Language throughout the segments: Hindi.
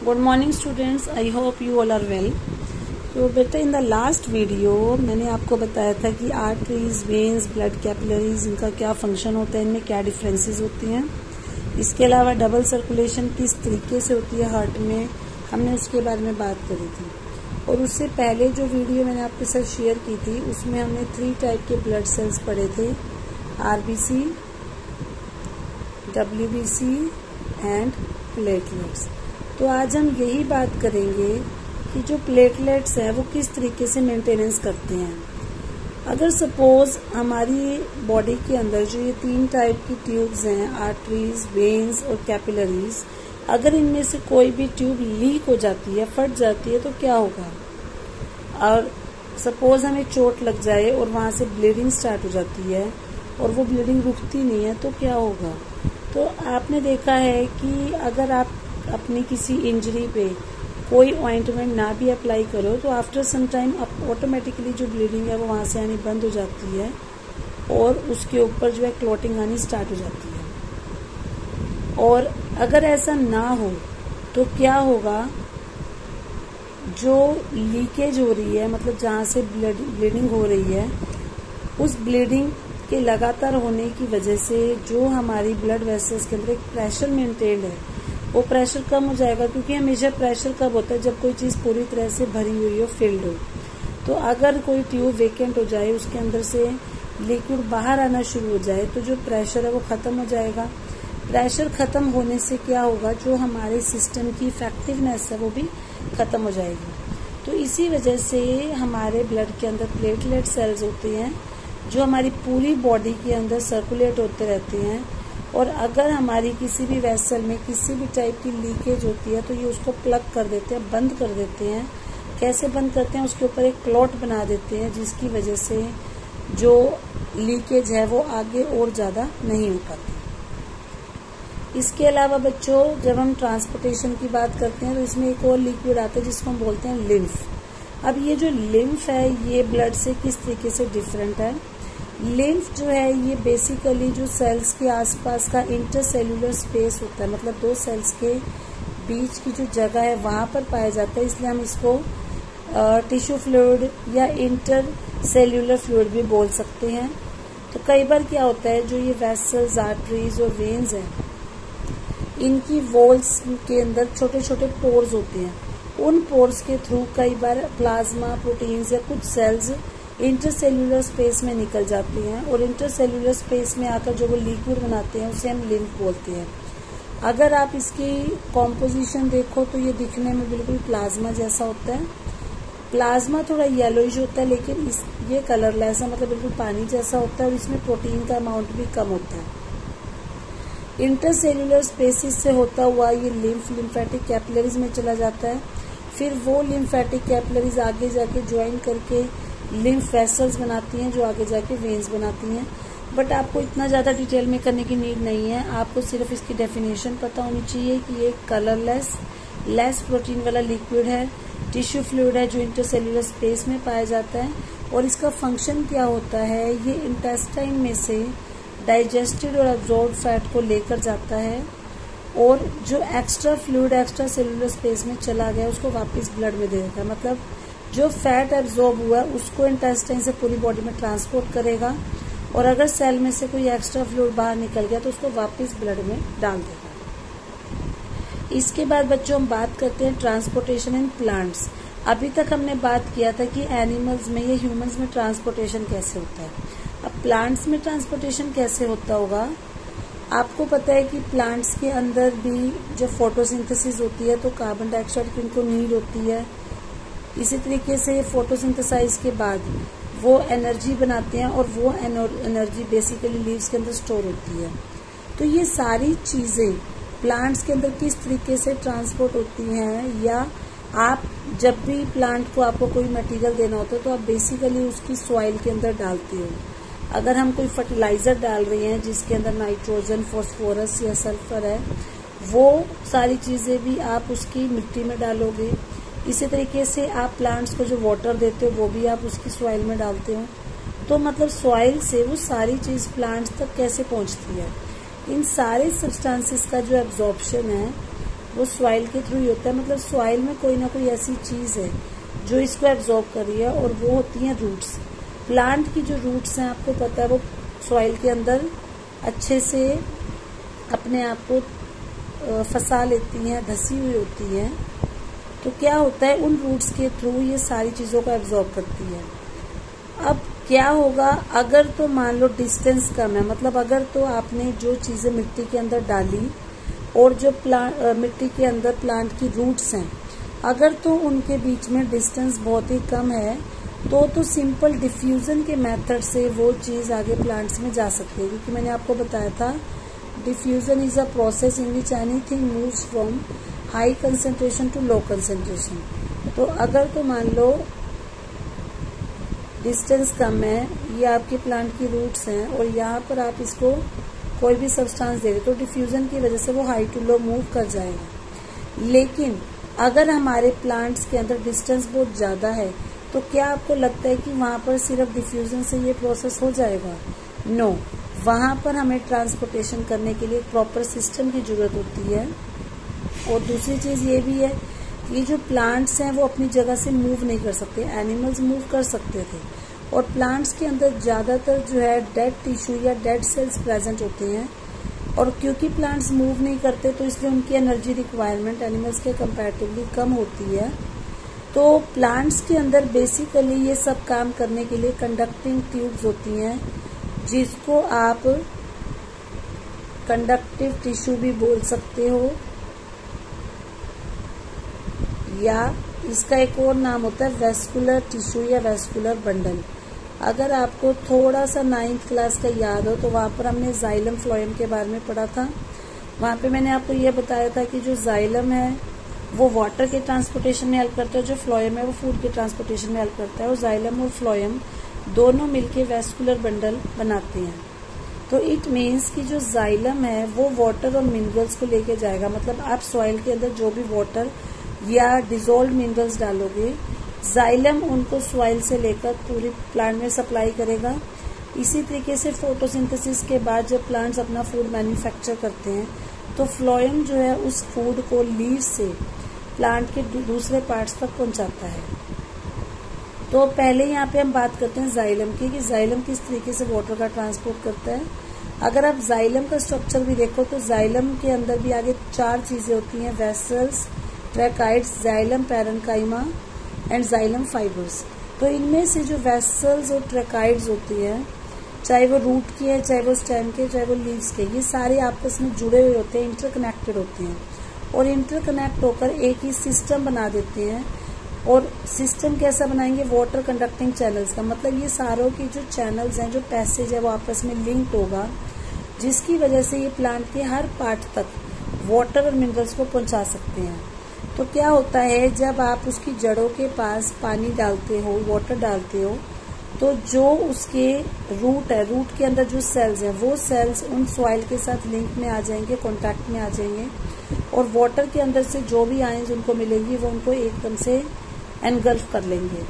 Good morning students, I hope you all are well. तो बेटा इन द लास्ट वीडियो मैंने आपको बताया था कि आर्टरीज, वेन्स, ब्लड कैपिलरीज, इनका क्या फंक्शन होता है, इनमें क्या डिफरेंसेस होती हैं। इसके अलावा डबल सर्कुलेशन किस तरीके से होती है हार्ट में, हमने उसके बारे में बात करी थी। और उससे पहले जो वीडियो मैंने आपके साथ शेयर की थी उसमें हमने 3 टाइप के ब्लड सेल्स पढ़े थे, आरबीसी, डब्ल्यूबीसी एंड प्लेटलेट्स। तो आज हम यही बात करेंगे कि जो प्लेटलेट्स हैं वो किस तरीके से मेंटेनेंस करते हैं। अगर सपोज हमारी बॉडी के अंदर जो ये 3 टाइप की ट्यूब्स हैं, आर्टरीज, वेन्स और कैपिलरीज, अगर इनमें से कोई भी ट्यूब लीक हो जाती है, फट जाती है, तो क्या होगा। और सपोज हमें चोट लग जाए और वहाँ से ब्लीडिंग स्टार्ट हो जाती है और वो ब्लीडिंग रुकती नहीं है, तो क्या होगा। तो आपने देखा है कि अगर आप अपनी किसी इंजरी पे कोई ऑइंटमेंट ना भी अप्लाई करो तो आफ्टर सम टाइम ऑटोमेटिकली जो ब्लीडिंग है वो वहाँ से आनी बंद हो जाती है और उसके ऊपर जो है क्लॉटिंग आनी स्टार्ट हो जाती है। और अगर ऐसा ना हो तो क्या होगा, जो लीकेज हो रही है, मतलब जहाँ से ब्लीडिंग हो रही है, उस ब्लीडिंग के लगातार होने की वजह से जो हमारी ब्लड वेसल्स के अंदर एक प्रेशर मेंटेन्ड है वो प्रेशर कम हो जाएगा। क्योंकि हमेशा प्रेशर कब होता है, जब कोई चीज़ पूरी तरह से भरी हुई हो, फिल्ड हो। तो अगर कोई ट्यूब वेकेंट हो जाए, उसके अंदर से लिक्विड बाहर आना शुरू हो जाए, तो जो प्रेशर है वो ख़त्म हो जाएगा। प्रेशर ख़त्म होने से क्या होगा, जो हमारे सिस्टम की इफेक्टिवनेस है वो भी ख़त्म हो जाएगी। तो इसी वजह से हमारे ब्लड के अंदर प्लेटलेट सेल्स होते हैं जो हमारी पूरी बॉडी के अंदर सर्कुलेट होते रहते हैं। और अगर हमारी किसी भी वेसल में किसी भी टाइप की लीकेज होती है तो ये उसको प्लग कर देते हैं, बंद कर देते हैं। कैसे बंद करते हैं, उसके ऊपर एक क्लॉट बना देते हैं जिसकी वजह से जो लीकेज है वो आगे और ज़्यादा नहीं हो पाती। इसके अलावा बच्चों, जब हम ट्रांसपोर्टेशन की बात करते हैं तो इसमें एक और लिक्विड आता है जिसको हम बोलते हैं लिम्फ। अब ये जो लिम्फ है ये ब्लड से किस तरीके से डिफरेंट है। लिम्फ जो है ये बेसिकली जो सेल्स के आसपास का इंटरसेल्यूलर स्पेस होता है, मतलब 2 सेल्स के बीच की जो जगह है वहाँ पर पाया जाता है, इसलिए हम इसको टिश्यू फ्लूइड या इंटरसेल्यूलर फ्लूइड भी बोल सकते हैं। तो कई बार क्या होता है, जो ये वेसल्स, आर्टरीज और वेन्स हैं, इनकी वॉल्स के अंदर छोटे छोटे पोर्स होते हैं। उन पोर्स के थ्रू कई बार प्लाज्मा, प्रोटीन्स या कुछ सेल्स इंटरसेल्यूलर स्पेस में निकल जाते हैं और इंटरसेल्यूलर स्पेस में आकर जो वो लिक्विड बनाते हैं उसे हम लिम्फ बोलते हैं। अगर आप इसकी कॉम्पोजिशन देखो तो ये दिखने में बिल्कुल प्लाज्मा जैसा होता है। प्लाज्मा थोड़ा येलोइश होता है, लेकिन ये कलरलेस है, मतलब बिल्कुल पानी जैसा होता है और इसमें प्रोटीन का अमाउंट भी कम होता है। इंटरसेल्यूलर स्पेसिस से होता हुआ ये लिम्फेटिक कैपिलरीज में चला जाता है। फिर वो लिम्फेटिक कैपिलरीज आगे जाके ज्वाइन करके लिम्फ वेसल्स बनाती हैं जो आगे जाके वेन्स बनाती हैं। बट आपको इतना ज़्यादा डिटेल में करने की नीड नहीं है, आपको सिर्फ इसकी डेफिनेशन पता होनी चाहिए कि ये कलरलेस, लेस प्रोटीन वाला लिक्विड है, टिश्यू फ्लूइड है जो इंटरसेल्यूलर स्पेस में पाया जाता है। और इसका फंक्शन क्या होता है, ये इंटेस्टाइन में से डाइजेस्टेड और एब्जॉर्ब्ड फैट को लेकर जाता है और जो extra fluid extra cellular space में चला गया उसको वापस ब्लड में दे देता है। मतलब जो फैट एब्जॉर्ब हुआ है उसको इंटेस्टाइन से पूरी बॉडी में ट्रांसपोर्ट करेगा और अगर सेल में से कोई एक्स्ट्रा फ्लूइड बाहर निकल गया तो उसको वापस ब्लड में डाल देगा। इसके बाद बच्चों हम बात करते हैं ट्रांसपोर्टेशन इन प्लांट्स। अभी तक हमने बात किया था कि एनिमल्स में या ह्यूमंस में ट्रांसपोर्टेशन कैसे होता है। अब प्लांट्स में ट्रांसपोर्टेशन कैसे होता होगा। आपको पता है कि प्लांट्स के अंदर भी जब फोटोसिंथेसिस होती है तो कार्बन डाइऑक्साइड की उनको नीड होती है। इसी तरीके से फोटोसिंथेसाइज के बाद वो एनर्जी बनाते हैं और वो एनर्जी बेसिकली लीव्स के अंदर स्टोर होती है। तो ये सारी चीज़ें प्लांट्स के अंदर किस तरीके से ट्रांसपोर्ट होती हैं, या आप जब भी प्लांट को आपको कोई मटेरियल देना होता है तो आप बेसिकली उसकी सॉइल के अंदर डालते हो। अगर हम कोई फर्टिलाइज़र डाल रहे हैं जिसके अंदर नाइट्रोजन, फॉस्फोरस या सल्फर है, वो सारी चीज़ें भी आप उसकी मिट्टी में डालोगे। इसी तरीके से आप प्लांट्स को जो वाटर देते हो वो भी आप उसकी सॉइल में डालते हो। तो मतलब सॉइल से वो सारी चीज़ प्लांट्स तक कैसे पहुंचती है। इन सारे सब्सटेंसेस का जो एब्जॉर्प्शन है वो सॉइल के थ्रू ही होता है। मतलब सॉइल में कोई ना कोई ऐसी चीज़ है जो इसको एब्जॉर्ब कर रही है, और वो होती हैं रूट्स। प्लांट की जो रूट्स हैं आपको पता है वो सॉइल के अंदर अच्छे से अपने आप को फंसा लेती हैं, धसी हुई होती हैं। तो क्या होता है, उन रूट्स के थ्रू ये सारी चीज़ों को एब्जॉर्ब करती है। अब क्या होगा अगर तो मान लो डिस्टेंस कम है, मतलब अगर तो आपने जो चीज़ें मिट्टी के अंदर डाली और जो मिट्टी के अंदर प्लांट की रूट्स हैं, अगर तो उनके बीच में डिस्टेंस बहुत ही कम है तो सिंपल डिफ्यूजन के मेथड से वो चीज़ आगे प्लांट्स में जा सकती है। क्योंकि मैंने आपको बताया था diffusion is a process in which anything moves from high concentration to low concentration. तो अगर तो मान लो डिस्टेंस कम है, ये आपके प्लांट की रूट्स हैं और यहाँ पर आप इसको कोई भी सब्सटेंस दे रहे तो डिफ्यूजन की वजह से वो हाई टू लो मूव कर जाएगा। लेकिन अगर हमारे प्लांट्स के अंदर डिस्टेंस बहुत ज़्यादा है तो क्या आपको लगता है कि वहाँ पर सिर्फ डिफ्यूजन से ये प्रोसेस हो जाएगा? नो, वहाँ पर हमें ट्रांसपोर्टेशन करने के लिए एक प्रॉपर सिस्टम की ज़रूरत होती है। और दूसरी चीज़ ये भी है कि ये जो प्लांट्स हैं वो अपनी जगह से मूव नहीं कर सकते। एनिमल्स मूव कर सकते थे, और प्लांट्स के अंदर ज़्यादातर जो है डेड टिश्यू या डेड सेल्स प्रेजेंट होते हैं। और क्योंकि प्लांट्स मूव नहीं करते तो इसलिए उनकी एनर्जी रिक्वायरमेंट एनिमल्स के कंपैरेटिवली कम होती है। तो प्लांट्स के अंदर बेसिकली ये सब काम करने के लिए कंडक्टिंग ट्यूब्स होती हैं, जिसको आप कंडक्टिव टिश्यू भी बोल सकते हो, या इसका एक और नाम होता है वेस्कुलर टिश्यू या वेस्कुलर बंडल। अगर आपको थोड़ा सा 9th क्लास का याद हो तो वहाँ पर हमने जाइलम फ्लोएम के बारे में पढ़ा था। वहाँ पे मैंने आपको ये बताया था कि जो जाइलम है वो वाटर के ट्रांसपोर्टेशन में हेल्प करता है, जो फ्लोएम है वो फूड के ट्रांसपोर्टेशन में हेल्प करता है, और जाइलम और फ्लोएम दोनों मिलके वेस्कुलर बंडल बनाते हैं। तो इट मीन्स कि जो जाइलम है वो वाटर और मिनरल्स को लेके जाएगा। मतलब आप सॉइल के अंदर जो भी वाटर या डिजोल्व मिनरल्स डालोगे, जाइलम उनको सॉइल से लेकर पूरी प्लांट में सप्लाई करेगा। इसी तरीके से फोटोसिंथेसिस के बाद जब प्लांट्स अपना फूड मैन्युफैक्चर करते हैं तो फ्लोएम जो है उस फूड को लीव्स से प्लांट के दूसरे पार्ट्स तक पहुंचाता है। तो पहले यहाँ पे हम बात करते हैं जाइलम की, कि जाइलम किस तरीके से वाटर का ट्रांसपोर्ट करता है। अगर आप जाइलम का स्ट्रक्चर भी देखो तो जाइलम के अंदर भी आगे 4 चीजें होती हैं, vessels, tracheids, xylem parenchyma and xylem fibres. तो इनमें से जो वेसल्स और ट्रैकाइड्स होती है, चाहे वो रूट की है, चाहे वो स्टेम के, चाहे वो लीव्स के, ये सारे आपस में जुड़े हुए होते हैं, इंटरकनेक्टेड होते हैं, और इंटरकनेक्ट होकर एक ही सिस्टम बना देते हैं। और सिस्टम कैसा बनाएंगे? वाटर कंडक्टिंग चैनल्स का। मतलब ये सारों की जो चैनल्स हैं, जो पैसेज है, वो आपस में लिंक्ड होगा, जिसकी वजह से ये प्लांट के हर पार्ट तक वाटर और मिनरल्स को पहुंचा सकते हैं। तो क्या होता है, जब आप उसकी जड़ों के पास पानी डालते हो, वाटर डालते हो, तो जो उसके रूट है, रूट के अंदर जो सेल्स हैं, वो सेल्स उन सॉइल के साथ लिंक में आ जाएंगे, कांटेक्ट में आ जाएंगे, और वाटर के अंदर से जो भी आयंस उनको मिलेंगी वो उनको एकदम से एनगल्फ कर लेंगे।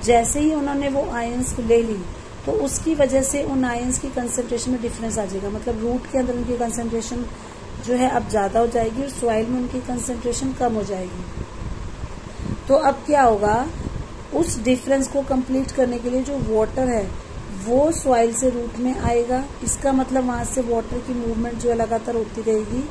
जैसे ही उन्होंने वो आयंस ले ली तो उसकी वजह से उन आयंस की कंसेंट्रेशन में डिफरेंस आ जाएगा। मतलब रूट के अंदर उनकी कंसेंट्रेशन जो है अब ज्यादा हो जाएगी और सॉइल में उनकी कंसेंट्रेशन कम हो जाएगी। तो अब क्या होगा, उस डिफरेंस को कंप्लीट करने के लिए जो वाटर है वो सॉइल से रूट में आएगा। इसका मतलब वहां से वाटर की मूवमेंट जो है लगातार होती रहेगी,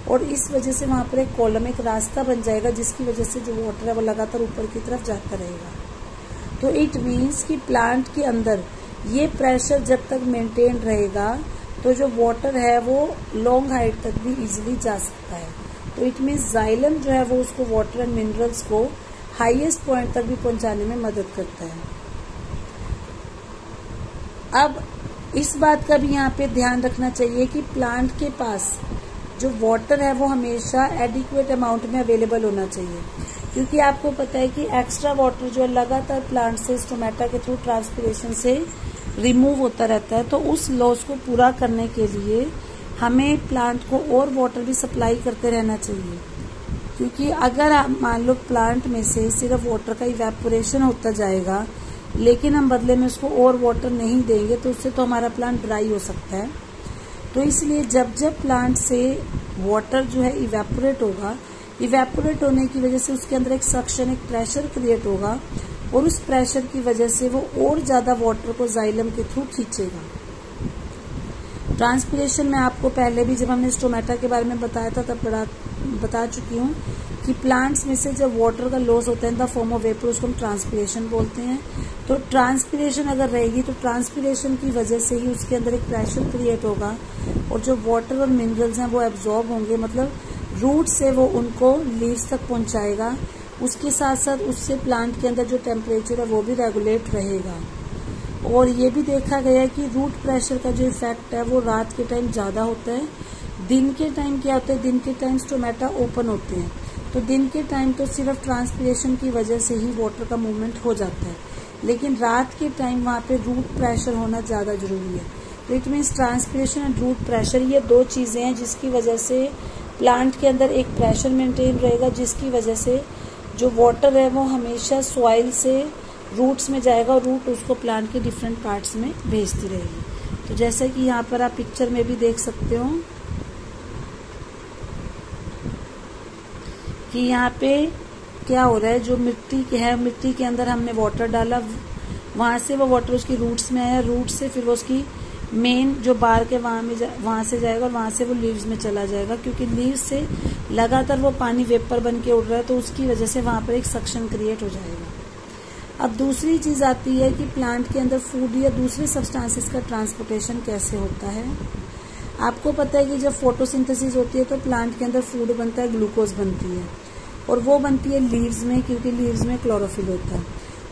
और इस वजह से वहां पर एक कॉलम, एक रास्ता बन जाएगा, जिसकी वजह से जो वाटर है वो लगातार ऊपर की तरफ जाता रहेगा। तो इट मीन्स कि प्लांट के अंदर ये प्रेशर जब तक मेंटेन रहेगा तो जो वाटर है वो लॉन्ग हाइट तक भी इजीली जा सकता है। तो इट मीन्स जाइलम जो है वो उसको वाटर एंड मिनरल्स को हाईएस्ट पॉइंट तक भी पहुंचाने में मदद करता है। अब इस बात का भी यहाँ पे ध्यान रखना चाहिए कि प्लांट के पास जो वाटर है वो हमेशा एडिक्वेट अमाउंट में अवेलेबल होना चाहिए, क्योंकि आपको पता है कि एक्स्ट्रा वाटर जो है लगातार प्लांट से स्टोमेटा के थ्रू ट्रांसपिरेशन से रिमूव होता रहता है। तो उस लॉस को पूरा करने के लिए हमें प्लांट को और वाटर भी सप्लाई करते रहना चाहिए, क्योंकि अगर आप मान लो प्लांट में से सिर्फ वाटर का इवेपोरेशन होता जाएगा लेकिन हम बदले में उसको और वाटर नहीं देंगे तो उससे तो हमारा प्लांट ड्राई हो सकता है। तो इसलिए जब जब प्लांट से वाटर जो है इवेपोरेट होगा इवेपोरेट होने की वजह से उसके अंदर एक सक्शन, एक प्रेशर क्रिएट होगा और उस प्रेशर की वजह से वो और ज्यादा वाटर को जाइलम के थ्रू खींचेगा। ट्रांसपिरेशन में आपको पहले भी जब हमने स्टोमेटा के बारे में बताया था तब बता चुकी हूँ कि प्लांट्स में से जब वाटर का लॉस होता है इन द फॉर्म ऑफ वेपर, उसको हम ट्रांसपिरेशन बोलते हैं। तो ट्रांसपिरेशन अगर रहेगी तो ट्रांसपिरेशन की वजह से ही उसके अंदर एक प्रेशर क्रिएट होगा और जो वाटर और मिनरल्स हैं वो एब्जॉर्ब होंगे, मतलब रूट से वो उनको लीव्स तक पहुंचाएगा। उसके साथ साथ उससे प्लांट के अंदर जो टेम्परेचर है वो भी रेगुलेट रहेगा। और ये भी देखा गया है कि रूट प्रेशर का जो इफेक्ट है वो रात के टाइम ज़्यादा होता है। दिन के टाइम क्या होता है, दिन के टाइम स्टोमेटा ओपन होते हैं, तो दिन के टाइम तो सिर्फ ट्रांसपिरेशन की वजह से ही वाटर का मूवमेंट हो जाता है, लेकिन रात के टाइम वहाँ पे रूट प्रेशर होना ज़्यादा जरूरी है। तो it means transpiration and root pressure, ये दो चीज़ें हैं जिसकी वजह से प्लांट के अंदर एक प्रेशर मेंटेन रहेगा, जिसकी वजह से जो वाटर है वो हमेशा सॉइल से रूट्स में जाएगा और रूट उसको प्लांट के डिफरेंट पार्ट्स में भेजती रहेगी। तो जैसा कि यहाँ पर आप पिक्चर में भी देख सकते हो कि यहाँ पे क्या हो रहा है, जो मिट्टी के है, मिट्टी के अंदर हमने वाटर डाला, वहां से वो वाटर उसकी रूट्स में आया, रूट से फिर वो उसकी मेन जो बार्क है वहां से जाएगा और वहां से वो लीव्स में चला जाएगा, क्योंकि लीव्स से लगातार वो पानी वेपर बन के उड़ रहा है, तो उसकी वजह से वहां पर एक सक्शन क्रिएट हो जाएगा। अब दूसरी चीज आती है कि प्लांट के अंदर फूड या दूसरे सब्सटेंसेस का ट्रांसपोर्टेशन कैसे होता है। आपको पता है कि जब फोटोसिंथेसिस होती है तो प्लांट के अंदर फूड बनता है, ग्लूकोज बनती है, और वो बनती है लीव्स में, क्योंकि लीव्स में क्लोरोफिल होता है।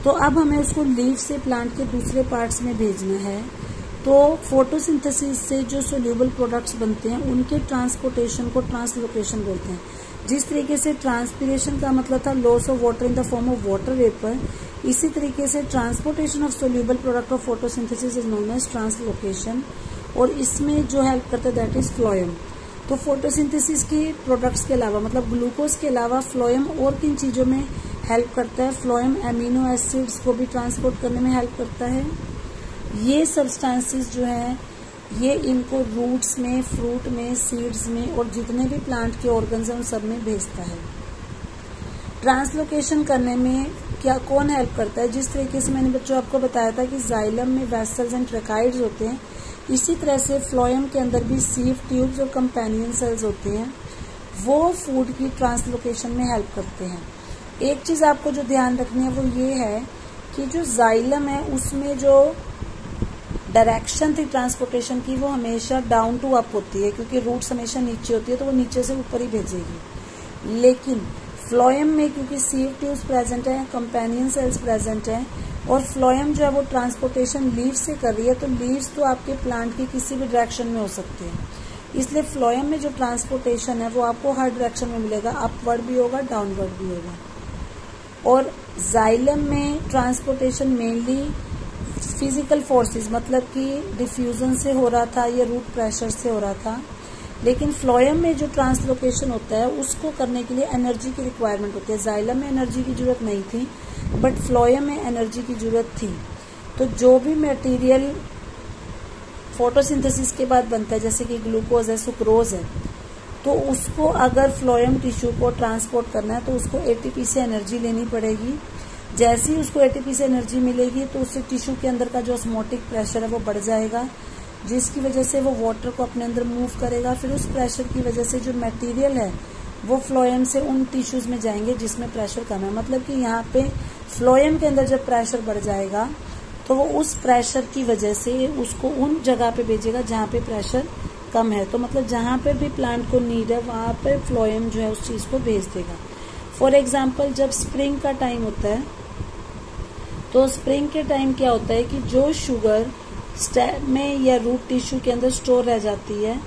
तो अब हमें उसको लीव से प्लांट के दूसरे पार्ट्स में भेजना है। तो फोटोसिंथेसिस से जो सोल्यूबल प्रोडक्ट्स बनते हैं उनके ट्रांसपोर्टेशन को ट्रांसलोकेशन बोलते हैं। जिस तरीके से ट्रांसपिरेशन का मतलब था loss of water in the form of water vapour, इसी तरीके से transportation of soluble product of photosynthesis is known as translocation, और इसमें जो हेल्प करता है दैट इज फ्लोएम। तो फोटोसिंथेसिस की प्रोडक्ट्स के अलावा, मतलब ग्लूकोज के अलावा, फ्लोएम और किन चीजों में हेल्प करता है? फ्लोएम एमिनो एसिड्स को भी ट्रांसपोर्ट करने में हेल्प करता है। ये सब्सटेंसेस जो है ये इनको रूट्स में, फ्रूट में, सीड्स में और जितने भी प्लांट के ऑर्गन्स हैं उन सब में भेजता है। ट्रांसलोकेशन करने में क्या कौन हेल्प करता है? जिस तरीके से मैंने बच्चों आपको बताया था कि जाइलम में वेसल्स एंड ट्रैकाइड्स होते हैं, इसी तरह से फ्लोएम के अंदर भी सीव ट्यूब्स और कंपेनियन सेल्स होते हैं, वो फूड की ट्रांसलोकेशन में हेल्प करते हैं। एक चीज आपको जो ध्यान रखनी है वो ये है कि जो जाइलम है उसमें जो डायरेक्शन थी ट्रांसपोर्टेशन की वो हमेशा डाउन टू अप होती है, क्योंकि रूट्स हमेशा नीचे होती है तो वो नीचे से ऊपर ही भेजेगी। लेकिन फ्लोएम में क्योंकि सीव ट्यूब्स प्रेजेंट है, कंपेनियन सेल्स प्रेजेंट हैं, और फ्लोएम जो है वो ट्रांसपोर्टेशन लीव से कर रही है, तो लीव्स तो आपके प्लांट की किसी भी डायरेक्शन में हो सकते हैं, इसलिए फ्लोएम में जो ट्रांसपोर्टेशन है वो आपको हर डायरेक्शन में मिलेगा, अपवर्ड भी होगा, डाउनवर्ड भी होगा। और जाइलम में ट्रांसपोर्टेशन मेनली फिजिकल फोर्सेस, मतलब कि डिफ्यूजन से हो रहा था या रूट प्रेशर से हो रहा था, लेकिन फ्लोएम में जो ट्रांसलोकेशन होता है उसको करने के लिए एनर्जी की रिक्वायरमेंट होती है। जाइलम में एनर्जी की जरूरत नहीं थी, बट फ्लोएम में एनर्जी की जरूरत थी। तो जो भी मटेरियल फोटोसिंथेसिस के बाद बनता है, जैसे कि ग्लूकोज है, सुक्रोज है, तो उसको अगर फ्लोएम टिश्यू को ट्रांसपोर्ट करना है तो उसको एटीपी से एनर्जी लेनी पड़ेगी। जैसे ही उसको एटीपी से एनर्जी मिलेगी तो उससे टिश्यू के अंदर का जो ऑस्मोटिक प्रेशर है वो बढ़ जाएगा, जिसकी वजह से वो वाटर को अपने अंदर मूव करेगा। फिर उस प्रेशर की वजह से जो मटेरियल है वो फ्लोएम से उन टिश्यूज में जाएंगे जिसमें प्रेशर कम है। मतलब कि यहाँ पे फ्लोएम के अंदर जब प्रेशर बढ़ जाएगा तो वो उस प्रेशर की वजह से उसको उन जगह पे भेजेगा जहाँ पे प्रेशर कम है। तो मतलब जहाँ पे भी प्लांट को नीड है वहाँ पे फ्लोएम जो है उस चीज को भेज देगा। फॉर एग्जाम्पल जब स्प्रिंग का टाइम होता है तो स्प्रिंग के टाइम क्या होता है कि जो शुगर स्टेम में या रूट टिश्यू के अंदर स्टोर रह जाती है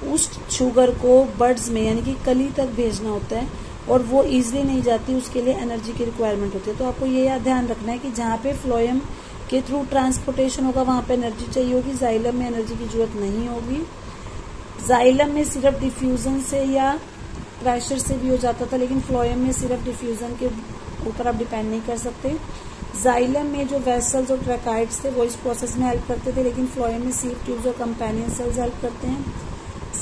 उस शुगर को बड्स में यानी कि कली तक भेजना होता है, और वो इजीली नहीं जाती, उसके लिए एनर्जी की रिक्वायरमेंट होती है। तो आपको ये ध्यान रखना है कि जहाँ पे फ्लोएम के थ्रू ट्रांसपोर्टेशन होगा वहाँ पे एनर्जी चाहिए होगी, जाइलम में एनर्जी की जरूरत नहीं होगी। जाइलम में सिर्फ डिफ्यूजन से या प्रेशर से भी हो जाता था, लेकिन फ्लोएम में सिर्फ डिफ्यूजन के ऊपर आप डिपेंड नहीं कर सकते। जाइलम में जो वेसल्स और ट्रैकाइड्स थे वो इस प्रोसेस में हेल्प करते थे, लेकिन फ्लोएम में सीव ट्यूब्स और कंपेनियन सेल्स हेल्प करते हैं।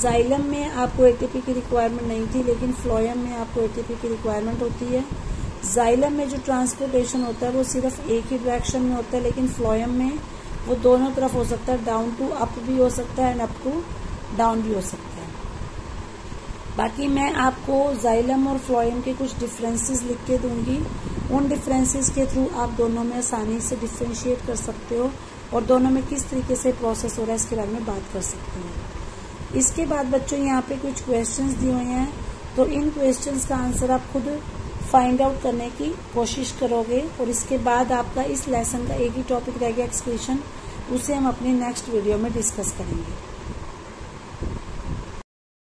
जाइलम में आपको एटीपी की रिक्वायरमेंट नहीं थी, लेकिन फ्लोएम में आपको एटीपी की रिक्वायरमेंट होती है। जाइलम में जो ट्रांसपोर्टेशन होता है वो सिर्फ एक ही डायरेक्शन में होता है, लेकिन फ्लोएम में वो दोनों तरफ हो सकता है, डाउन टू अप भी हो सकता है एंड अप टू डाउन भी हो सकता है। बाकी मैं आपको जाइलम और फ्लोएम के कुछ डिफरेंसेस लिख के दूंगी, उन डिफरेंसेस के थ्रू आप दोनों में आसानी से डिफ्रेंशिएट कर सकते हो और दोनों में किस तरीके से प्रोसेस हो रहा है इसके बारे में बात कर सकते हो। इसके बाद बच्चों यहाँ पे कुछ क्वेश्चंस दिए हुए हैं, तो इन क्वेश्चंस का आंसर आप खुद फाइंड आउट करने की कोशिश करोगे और इसके बाद आपका इस लेसन का एक ही टॉपिक रह गया एक्सक्रीशन, उसे हम अपनी नेक्स्ट वीडियो में डिस्कस करेंगे।